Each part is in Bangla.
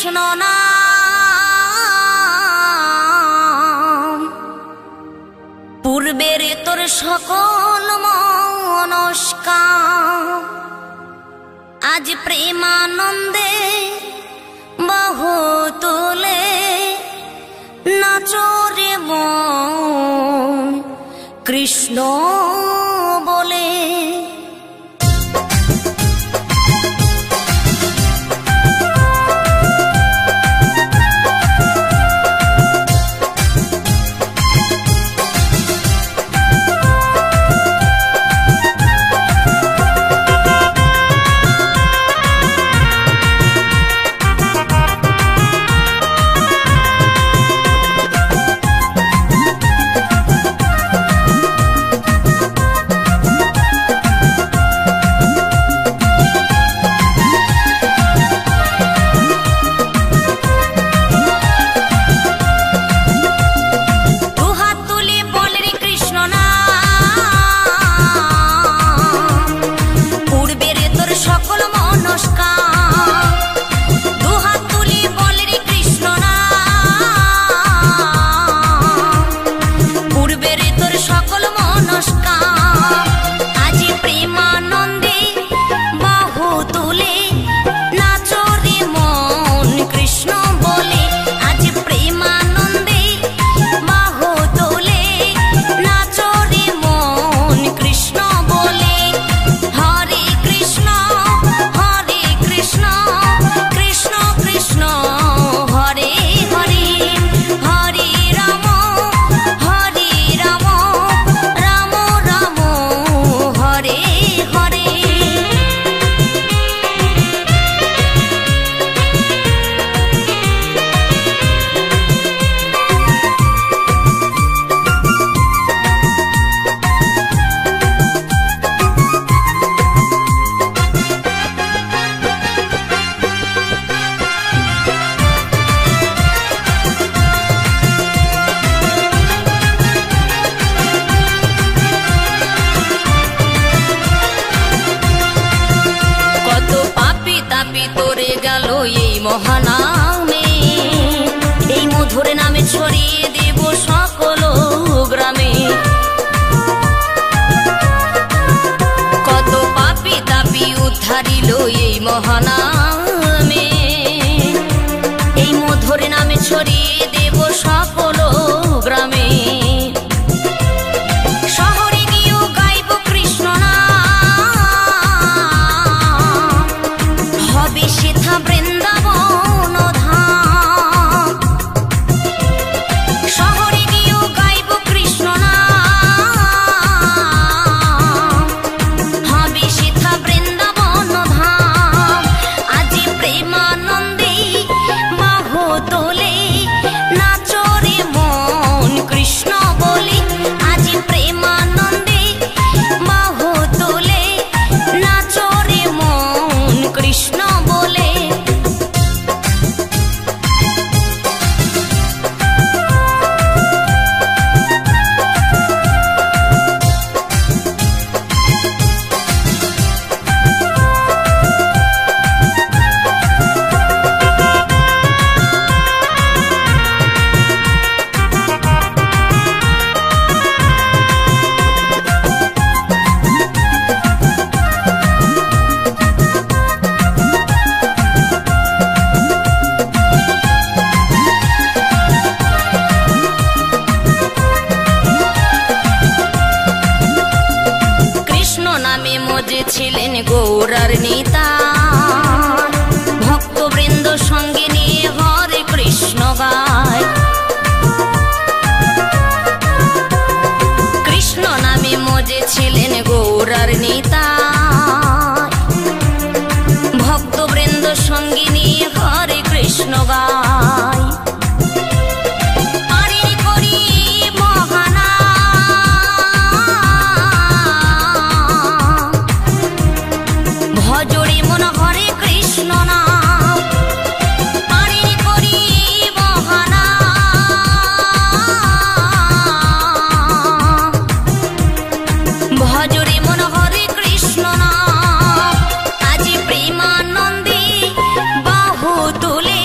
কৃষ্ণ নাম পূর্বের তোর সকল মনস্কাম আজ প্রেমানন্দে বহু তুলে নাচরে মন কৃষ্ণ বলে। মহানামে এই মধুর নামে ছড়িয়ে দেব সকল গ্রামে। কত পাপী তাপী উদ্ধারিল এই মহানামে এই মধুর নামে ছড়িয়ে দেব সকল গ্রামে। শহরে গিয়েও গাইব কৃষ্ণ নাম হবে সেথা বৃন্দাবন ধাম। শহরে গিয়েও গাইব কৃষ্ণ নাম হবে সেথা বৃন্দাবন ধাম। আজ প্রেমানন্দে বাহু তোলে নাচরে মন কৃষ্ণ বলে। আজ প্রেমানন্দে বাহু তোলে নাচরে মন কৃষ্ণ বলে। ছিলেন গৌরার নেতা ভক্তবৃন্দ সঙ্গে নিয়ে হরে কৃষ্ণ গায়। কৃষ্ণ নামে মজে ছিলেন গৌরার নেতা ভক্তবৃন্দ সঙ্গে নিয়ে হরে কৃষ্ণ গায়। ভজরে মন হরে কৃষ্ণ নাম আরে করি মহানা। ভজরে মন হরে কৃষ্ণ নাম আজ প্রেমানন্দে বাহু তুলে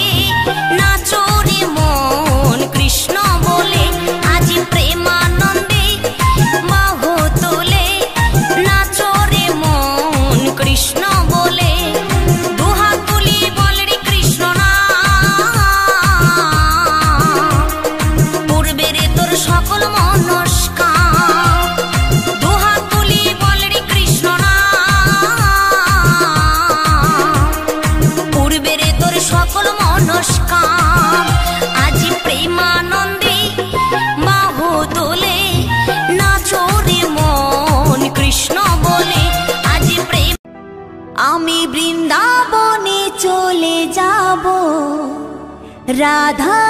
রাধা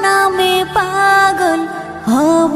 নামে পাগল হব।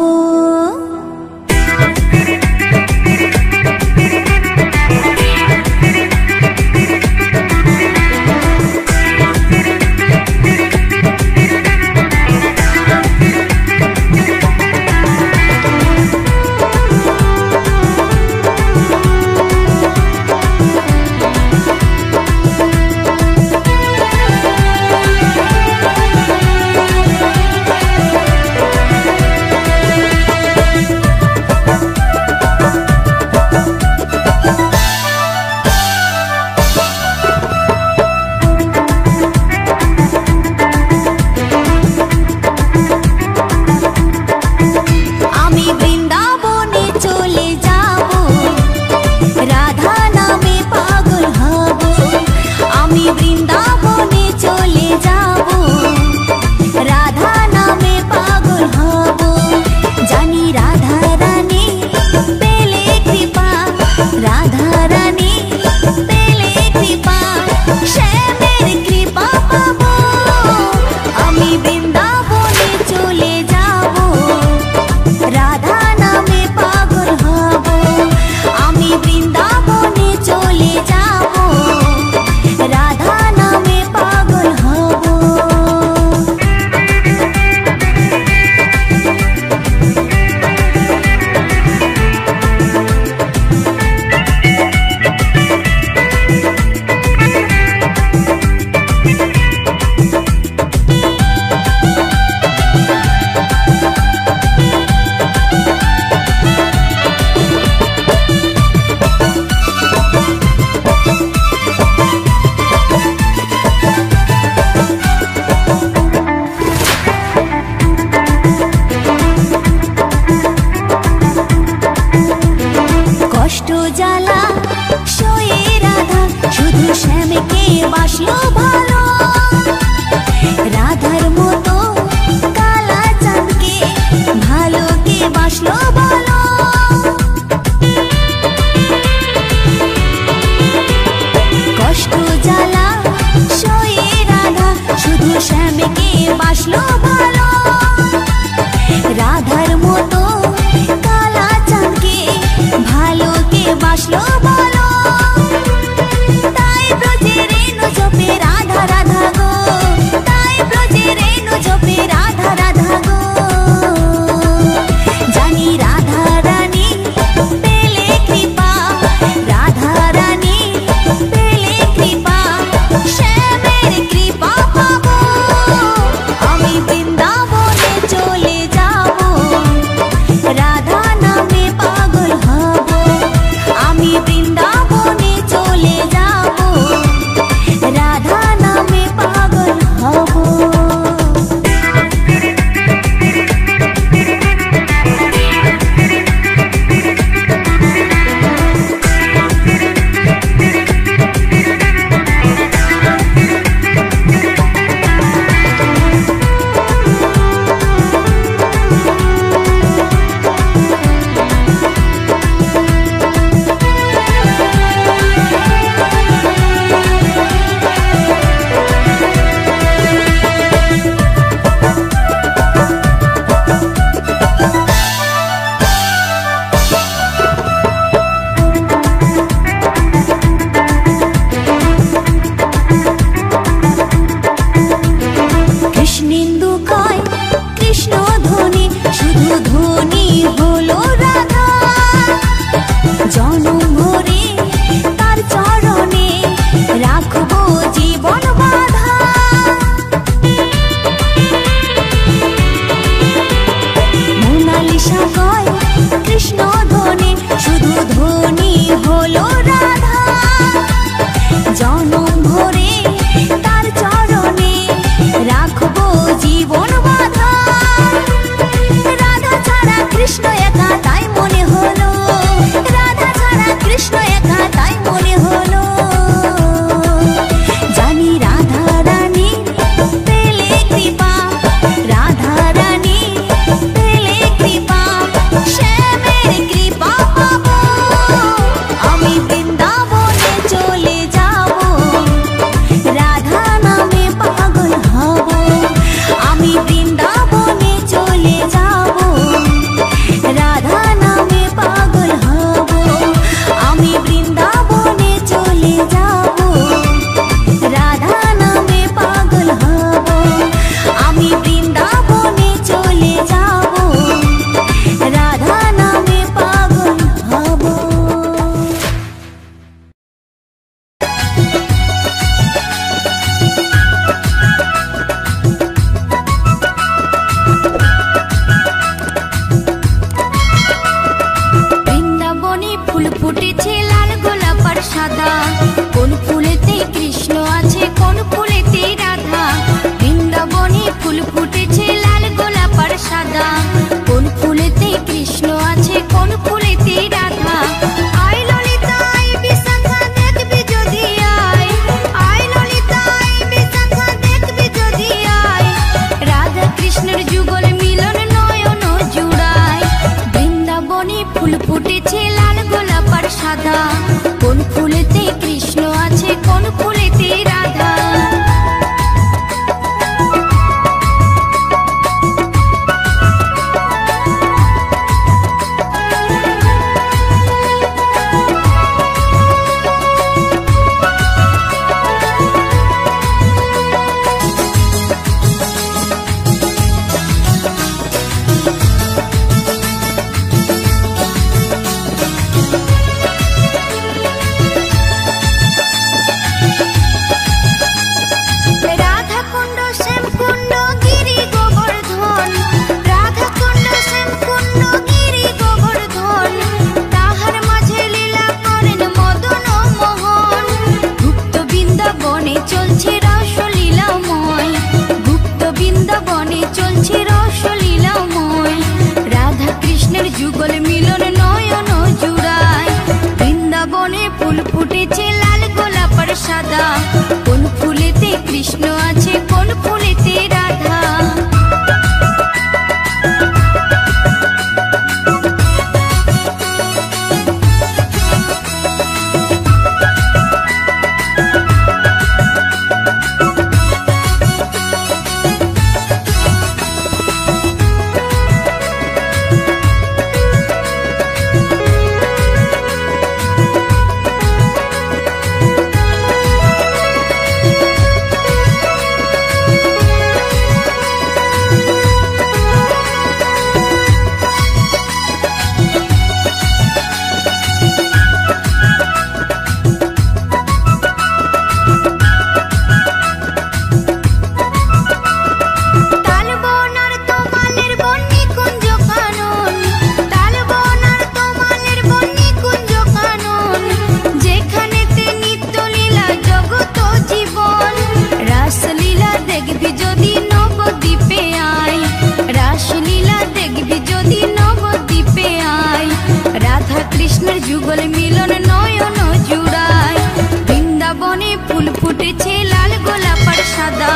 ফুটেছে লাল গোলাপ আর সাদা,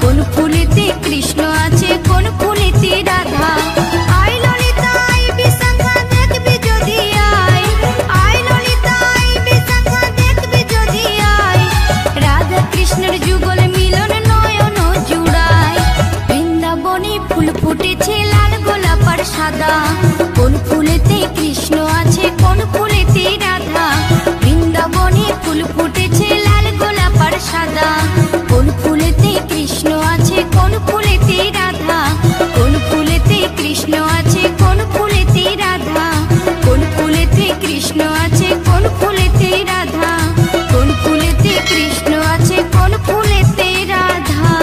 কোন ফুলেতে কৃষ্ণ আছে কোন ফুলেতে রাধা। আই ললিতা আই বিশাখা দেখবি যদি আয়, আই ললিতা আই বিশাখা দেখবি যদি আয়, রাধা কৃষ্ণের যুগল মিলন নয়ন জুড়ায়। বৃন্দাবনে ফুল ফুটেছে লাল গোলাপ আর সাদা, কোন ফুলেতে কৃষ্ণ আছে কোন ফুলেতে রাধা। বৃন্দাবনে ফুল ফুটেছে লাল গোলাপ আর সাদা, কোন ফুলেতে কৃষ্ণ আছে কোন ফুলেতে রাধা। কোন ফুলেতে কৃষ্ণ আছে কোন ফুলেতে রাধা, কোন ফুলেতে কৃষ্ণ আছে কোন ফুলেতে রাধা, কোন ফুলেতে কৃষ্ণ আছে কোন ফুলেতে রাধা।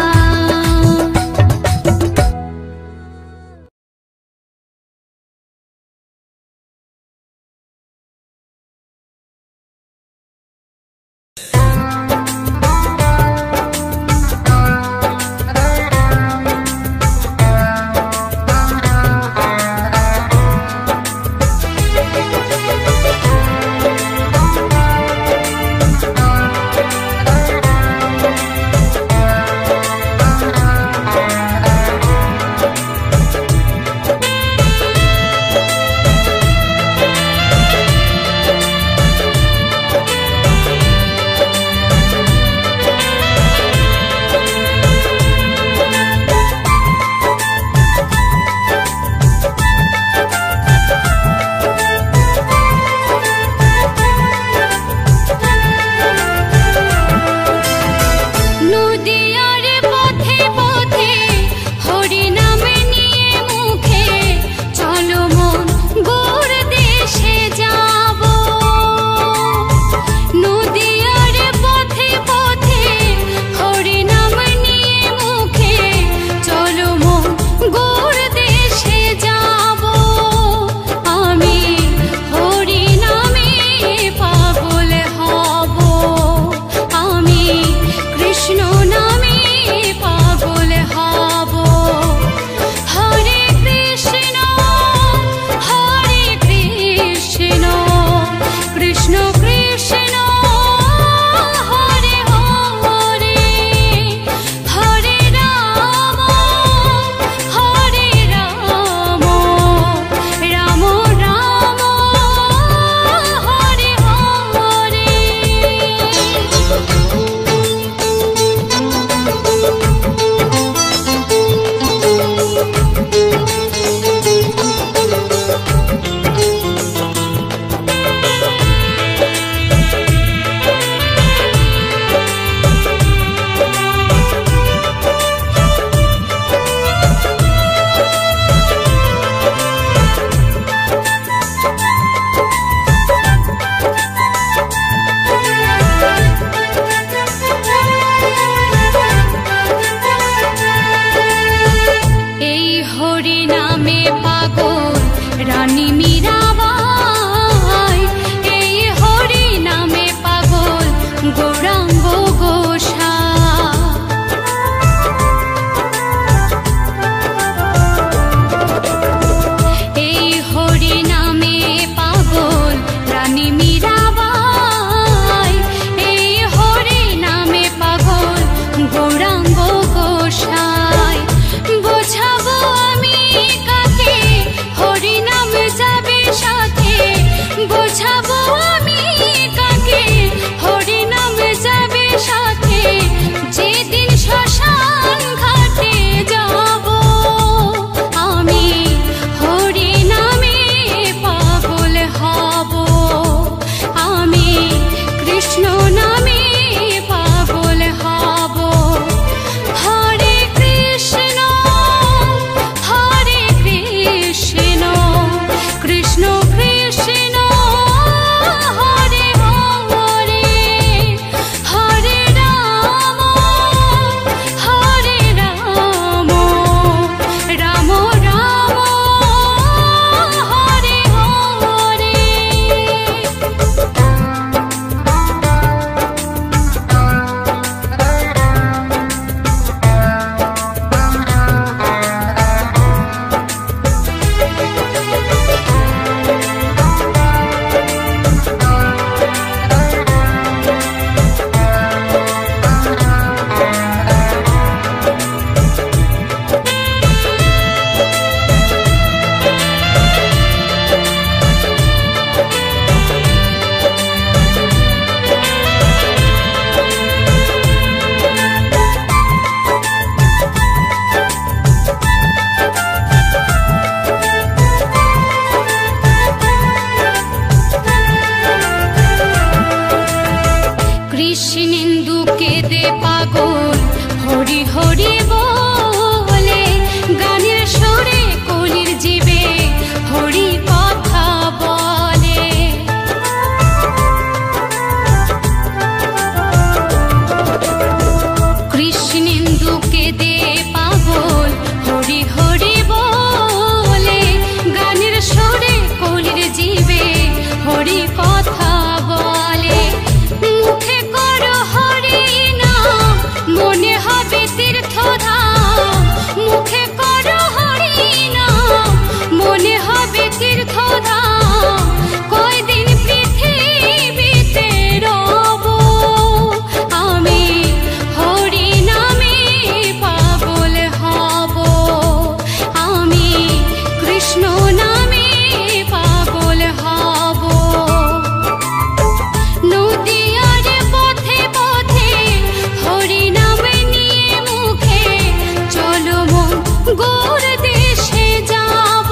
গোর দেশে যাব,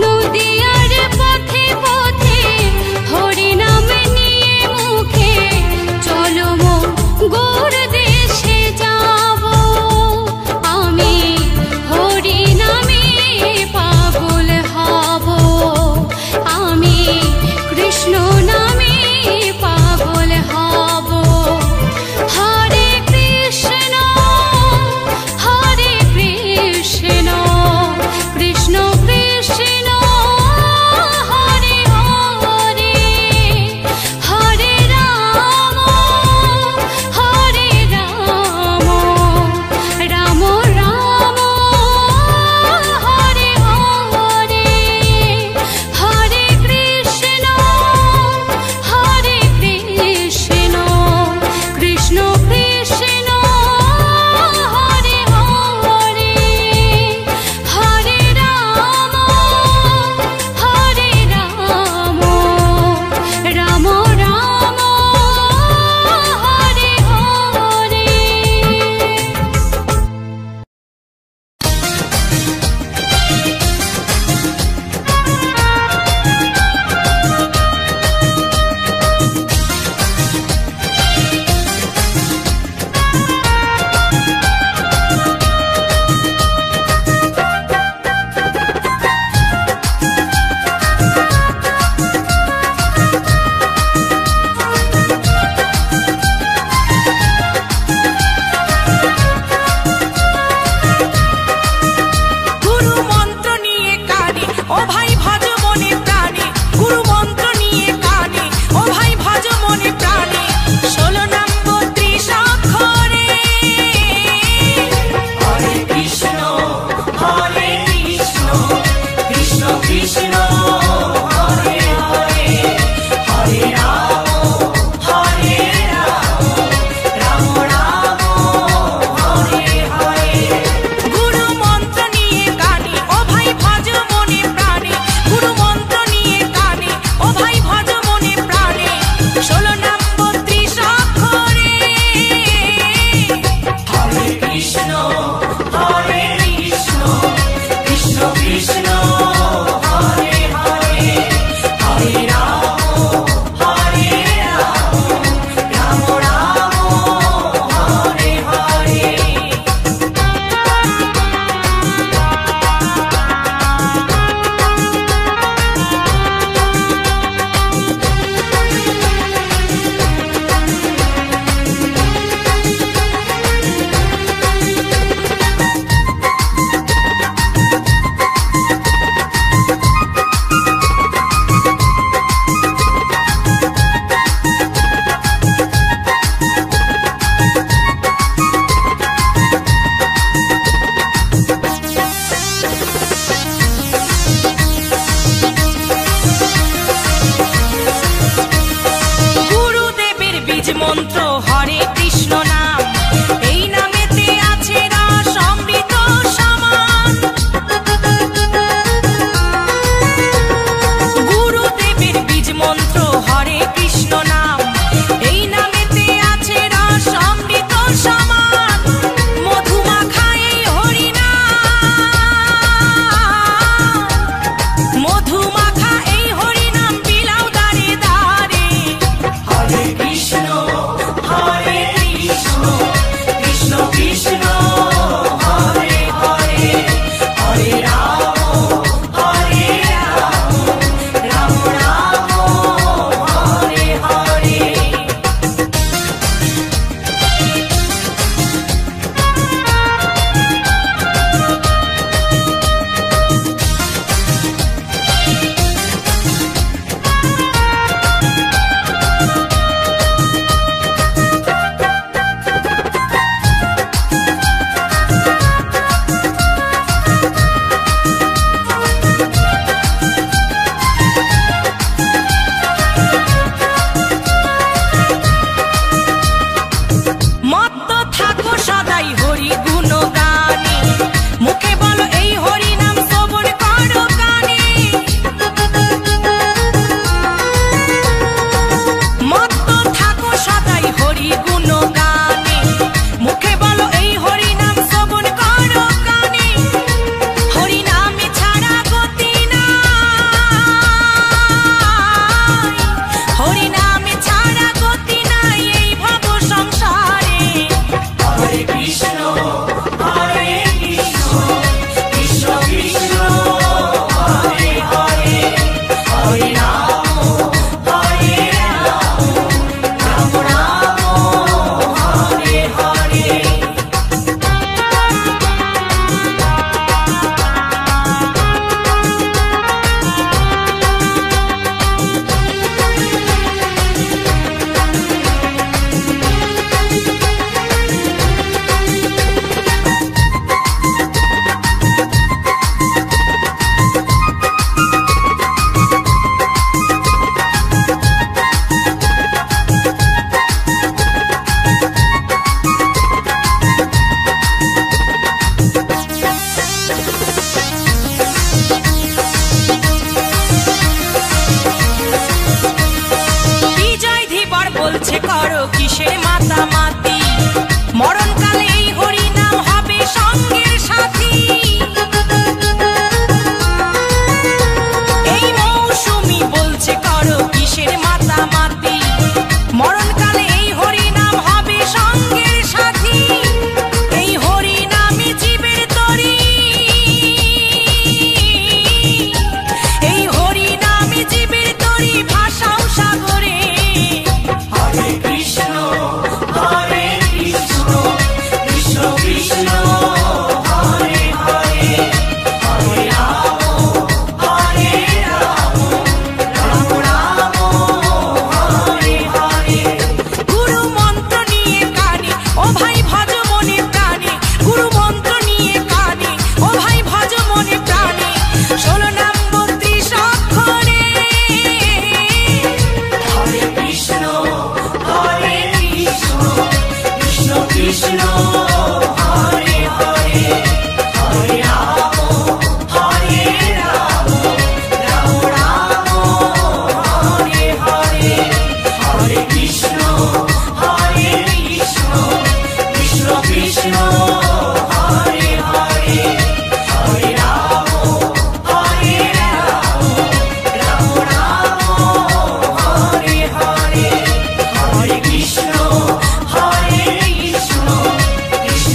নদিয়ার পথে পথে হরি নাম নিয়ে মুখে চলো মো গোর দেশে যাব। আমি হরি নামে পাগল হব, আমি কৃষ্ণ নামে পাগল হব। হরে কৃষ্ণ কৃষ্ণ কৃষ্ণ হরে হরে, হরে রাম রাম রাম হরে হরে, হরে কৃষ্ণ কৃষ্ণ কৃষ্ণ হরে হরে, হরে রাম রাম রাম হরে হরে। গুরু মন্ত্র নিয়ে কানে ও ভাই ভজ মনে প্রাণে, গুরু মন্ত্র নিয়ে কানে ও ভাই ভজ মনে প্রাণে, 16 নাম 32 অক্ষরে। হরে কৃষ্ণ কৃষ্ণ কৃষ্ণ হরে হরে, হরে রাম রাম রাম হরে হরে। গুরু মন্ত্র নিয়ে কানে ও ভাই ভজ মনে প্রাণে, গুরু মন্ত্র নিয়ে কানে ও ভাই ভজ মনে প্রাণে, 16 নাম 32 অক্ষরে। হরে কৃষ্ণ কৃষ্ণ কৃষ্ণ হরে হরে, হরে রাম রাম রাম হরে হরে। গুরুদেবের বীজ মন্ত্র হরে কৃষ্ণ নাম, এই নামেতে আছে রস অমৃত সমান। গুরুদেবের বীজ মন্ত্র হরে কৃষ্ণ নাম, এই নামেতে আছে রস অমৃত সমান। মধুমাখা এই হরি নাম, মধুমাখা এই হরি নাম বিলাও দারে দারে। হরে কৃষ্ণ কৃষ্ণ কৃষ্ণ হরে হরে, হরে রাম রাম রাম হরে হরে। মত্ত থাকো সদাই হরি গুণ গানে, মুখে বলো এই হরি নাম শ্রবণ করো কানে। মত্ত থাকো সদাই হরি গুণ গানে, মুখে বলো এই হরি নাম শ্রবণ করো কৃষ্ণ হরে হরে হরে রাম হরে রাম রাম রাম হরে হরে হরে কৃষ্ণ হরে কৃষ্ণ কৃষ্ণ কৃষ্ণ হরে হরে হরে রাম হরে রাম রাম রাম হরে হরে হরে কৃষ্ণ হরে কৃষ্ণ কৃষ্ণ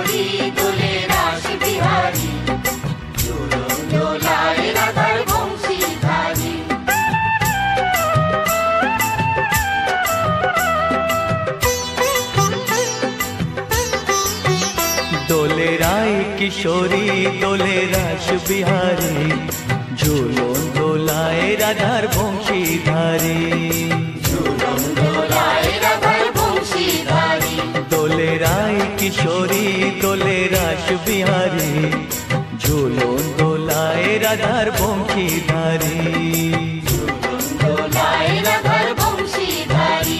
किशोरी दोले रास बिहारी झूलन दोलाए राधार बंशीधारी दोले राय किशोरी दोले रास बिहारी झूलन दोलाए राधार बंशीधारी झूलन दोलाए राधार बंशीधारी दोले राय किशोरी दोले रास बिहारी झूलन दोलाए राधार बंशीधारी झूलन दोलाए राधार बंशीधारी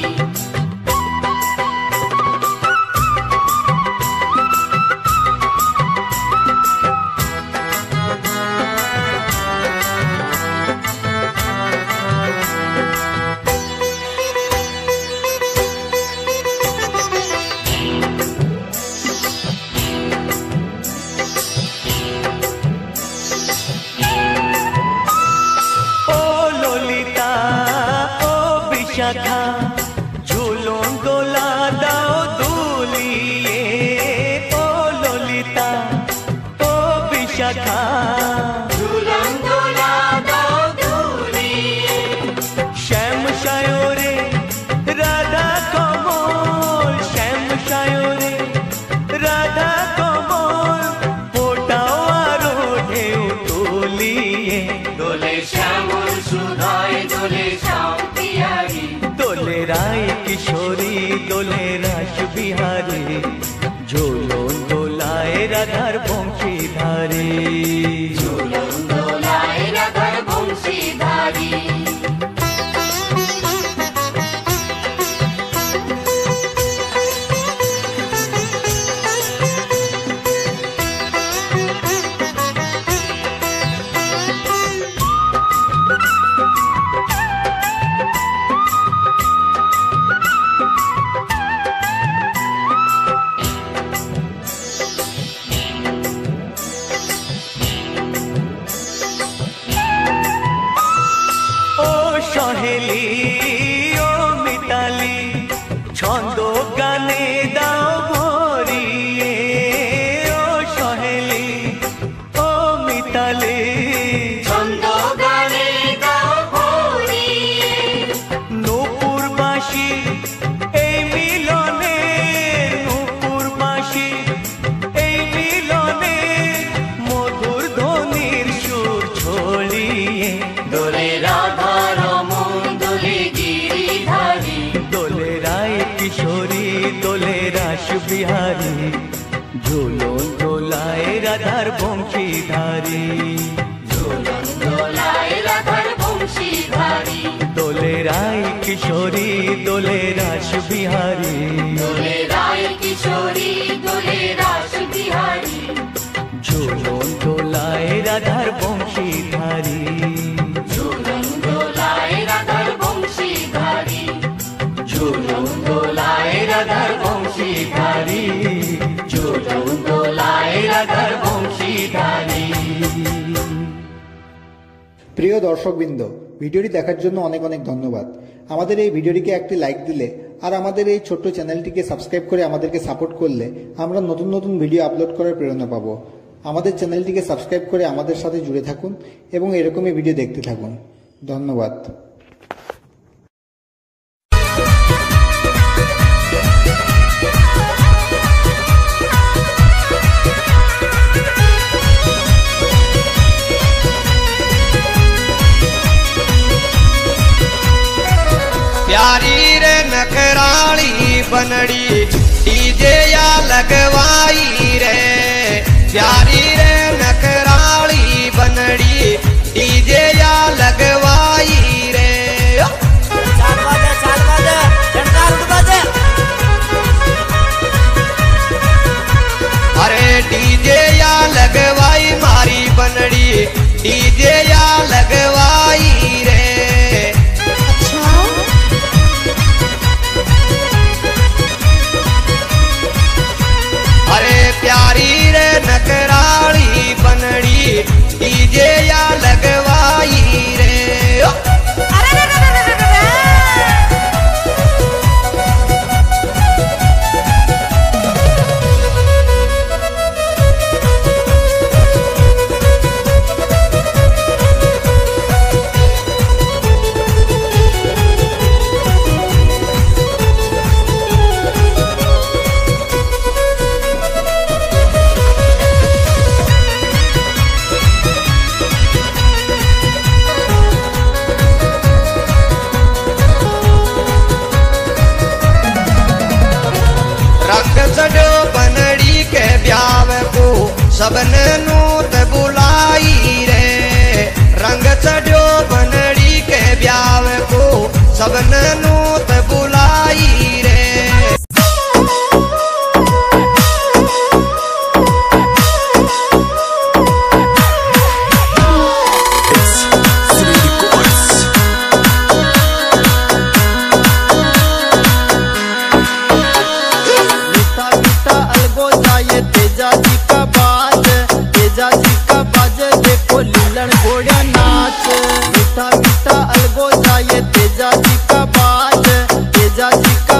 झूलन दोला दाओ दुलिए ओ ललिता ओ विशाखा झूलन दोला दाओ दुलिए श्याम सायोरे राधा कमल श्याम सायोरे राधा कमल फोटाओ आरो ढेउ तुलिए दोले श्यामल सुधाय दोले श्याम पियारी दोले राय किशोरी दोले रास बिहारी झूलन दोलाए राधार बंशीधारी झूलन दोलाए राधार बंशीधारी सहेली ओ मिताली छंद गाने दाओ भरिए ओ सहेली ओ मिताली छंद गाने दाओ भरिए नूपुरबासी এই মিলনে নূপুরবাসী এই মিলনে মধুর ধ্বনির সুর ছড়িয়ে दोले राधा रमन दोले गिरिधारी दोले राय किशोरी दोले रास बिहारी झूलन दोलाए राधार बंशीधारी झूलन दोलाए राधार बंशीधारी दोले राय किशोरी दोले रास बिहारी दोले राय किशोरी दोले रास बिहारी झूलन दोलाए राधार बंशीधारी झूलन दोलाए राधार बंशीधारी झूलन दोलाए राधार बंशीधारी झूलन दोलाए राधार बंशीधारी প্রিয় দর্শকবৃন্দ, ভিডিওটি দেখার জন্য অনেক অনেক ধন্যবাদ। আমাদের এই ভিডিওটিকে একটি লাইক দিলে আর আমাদের এই ছোট্ট চ্যানেলটিকে সাবস্ক্রাইব করে আমাদেরকে সাপোর্ট করলে আমরা নতুন নতুন ভিডিও আপলোড করার প্রেরণা পাবো। আমাদের চ্যানেলটিকে সাবস্ক্রাইব করে আমাদের সাথে জুড়ে থাকুন এবং এরকমই ভিডিও দেখতে থাকুন। ধন্যবাদ। प्यारी रे नखराली बनड़ी डीजे या लगवाई रे प्यारी रे नखराली बनड़ी डीजे या लगवाई रे अरे डीजे या लगवाई मारी बनड़ी डीजे या लगवाई रे अरे प्यारी रे नखराली चढ़ो बनड़ी के ब्याव को सबने नूत बुलाई रे। रंग चढ़ो बनड़ी के ब्याव को सबने नूत बुलाई रे। तेजा जी का बाज देखो लीलन घोड़ा नाच। मीठा मीठा अलगो जाए तेजा जी का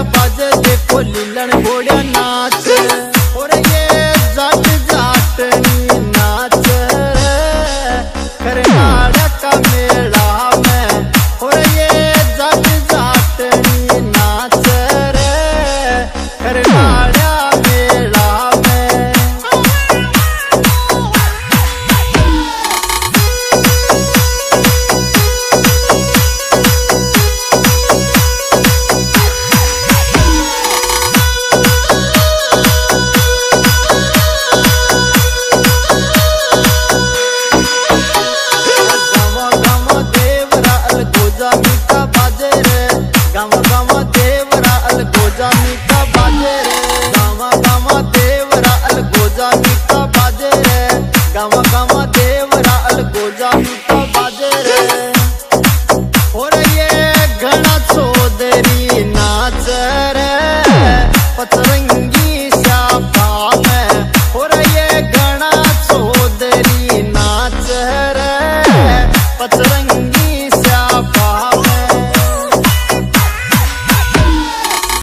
बाज देखो लीलन घोड़ा नाच।